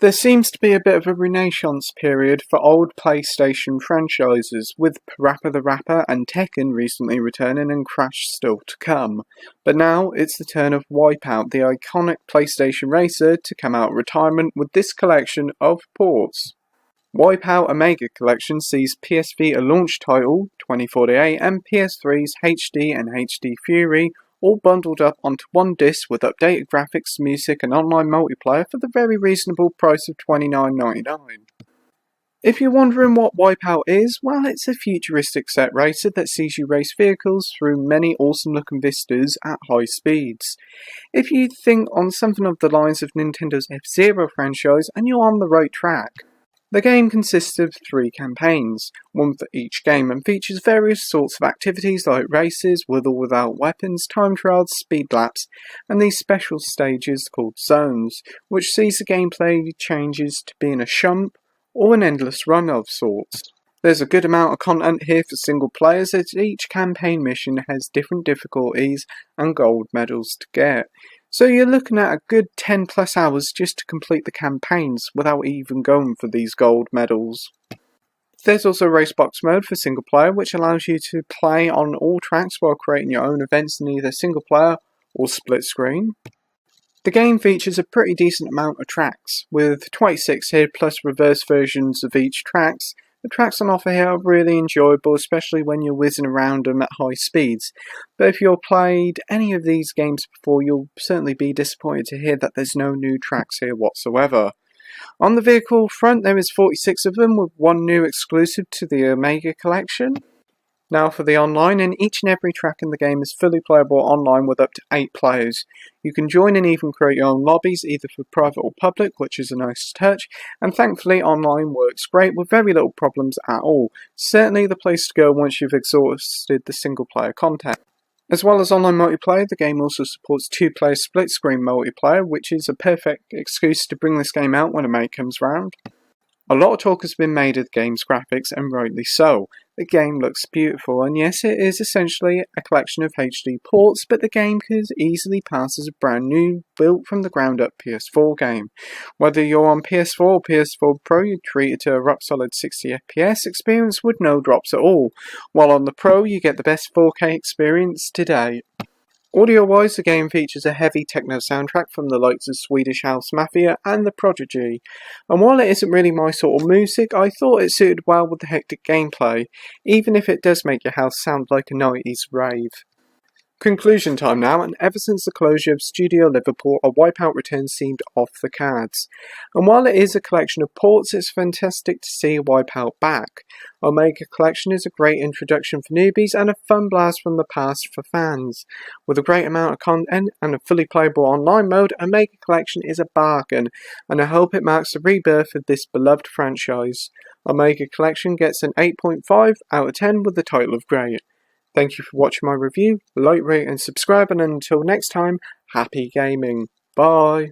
There seems to be a bit of a renaissance period for old PlayStation franchises, with Parappa the Rapper and Tekken recently returning and Crash still to come. But now it's the turn of Wipeout, the iconic PlayStation racer, to come out of retirement with this collection of ports. Wipeout Omega Collection sees PS Vita launch title 2048 and PS3's HD and HD Fury all bundled up onto one disc with updated graphics, music and online multiplayer for the very reasonable price of $29.99. If you're wondering what Wipeout is, well, it's a futuristic set racer that sees you race vehicles through many awesome looking vistas at high speeds. If you think on something of the lines of Nintendo's F-Zero franchise, and you're on the right track. The game consists of 3 campaigns, one for each game, and features various sorts of activities like races, with or without weapons, time trials, speed laps, and these special stages called zones, which sees the gameplay changes to being a shump or an endless run of sorts. There's a good amount of content here for single players, as each campaign mission has different difficulties and gold medals to get. So you're looking at a good 10 plus hours just to complete the campaigns without even going for these gold medals. There's also Racebox mode for single player, which allows you to play on all tracks while creating your own events in either single player or split screen. The game features a pretty decent amount of tracks, with 26 here plus reverse versions of each tracks. The tracks on offer here are really enjoyable, especially when you're whizzing around them at high speeds. But if you've played any of these games before, you'll certainly be disappointed to hear that there's no new tracks here whatsoever. On the vehicle front, there is 46 of them, with one new exclusive to the Omega Collection. Now for the online, and each and every track in the game is fully playable online with up to 8 players. You can join and even create your own lobbies, either for private or public, which is a nice touch, and thankfully online works great with very little problems at all. Certainly the place to go once you've exhausted the single player content. As well as online multiplayer, the game also supports 2-player split screen multiplayer, which is a perfect excuse to bring this game out when a mate comes round. A lot of talk has been made of the game's graphics, and rightly so. The game looks beautiful, and yes, it is essentially a collection of HD ports, but the game could easily pass as a brand new, built from the ground up PS4 game. Whether you're on PS4 or PS4 Pro, you're treated to a rock solid 60 FPS experience with no drops at all, while on the Pro you get the best 4K experience to date. Audio-wise, the game features a heavy techno soundtrack from the likes of Swedish House Mafia and The Prodigy, and while it isn't really my sort of music, I thought it suited well with the hectic gameplay, even if it does make your house sound like a 90s rave. Conclusion time now, and ever since the closure of Studio Liverpool, a Wipeout return seemed off the cards. And while it is a collection of ports, it's fantastic to see Wipeout back. Omega Collection is a great introduction for newbies and a fun blast from the past for fans. With a great amount of content and a fully playable online mode, Omega Collection is a bargain, and I hope it marks the rebirth of this beloved franchise. Omega Collection gets an 8.5 out of 10 with the title of great. Thank you for watching my review, like, rate and subscribe, and until next time, happy gaming. Bye.